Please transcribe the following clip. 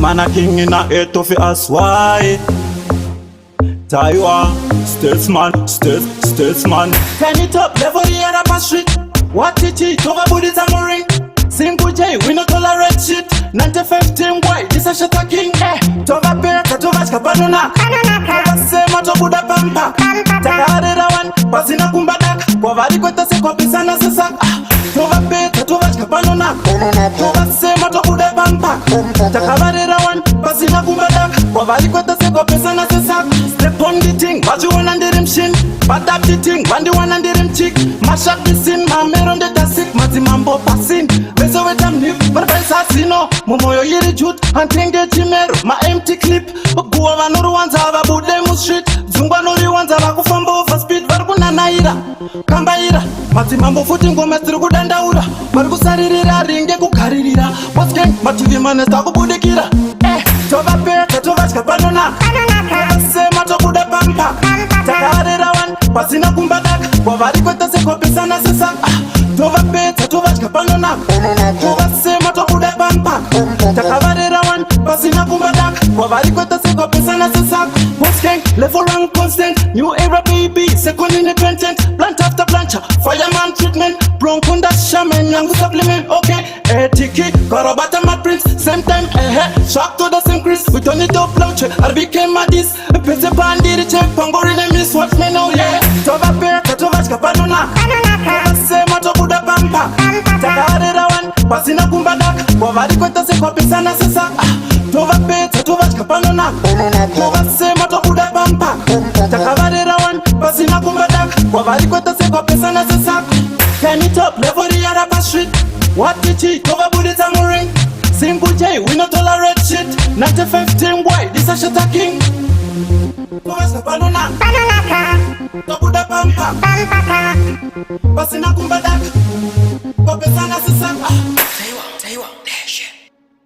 Man a king in a head to fi ask why. Taiwa, statesman. Turn it up, level the other pass street. What it is, over booties and ring. Single J, we no tolerate shit. 95 boy, this a shit a king. Tova peka, tova chkapanuna. Tova sema to buda pampa. Takahadera wan, pasina kumbadak. Kwa vari kweta se kwa pisana se sak. Tova peka, tova chkapanuna. Tova sema to buda pampa. Takahadera wan, pasina kumbadak. Kwa vari kweta se kwa pisana se sak. Step on the thing, what you want under him shin. Bad up the thing, one the one under him chick. Mash up the scene, mame on the tasik. Mazi mambo passing. Beso wetam nip, but by sasino. Momoyo yiri jut, antenge chimero. Ma empty clip. Guwa vanuru wanzava budemu street. Zungwa nuri wanzava kufamba over speed. Varguna naira, kamba ira. Mazi mambo futi ngomestri kudandaura. Vargu saririra, ringe kukaririra. What's gang, mativi manesta kubudikira. Tova peka, tova chkapanona. Sema to buda pampa. Takahadera wan, pasina kumbadak. Kwa vari kweta se kwa pisana se sak. Tova peka, tova chkapanona. Tova sema to buda pampa. Takahadera wan, pasina kumbadak. Kwa vari kweta se kwa pisana se sak. What's gang, level rank constant. New era baby, second independent. Plant after plancha, fireman treatment. Bronkunda shaman, yangu supplement. Okay, tiki, karabata my prince. Same time, shock to the same Chris. We turn it up launch, I became a this. Pese bandiri check, pangori ne miss watch me now, yeah. Tova peka, tova chkapanona. Sema to buda pampa. Takahadera wan, pasina kumbadak. Kwa vari kweta se kwa pisana se sak. Tova peka, tova chkapanona. Tova sema to buda pampa. Takahadera wan, pasina kumbadak. Kwa vari kweta se kwa pisana se sak. Turn it up, level the other pass street. What it is, cover booties and ring. Single J, we no tolerate shit. 95 boy, this a shit a king. Tova chkapanona. Tova buda pampa. Pasina kumbadak.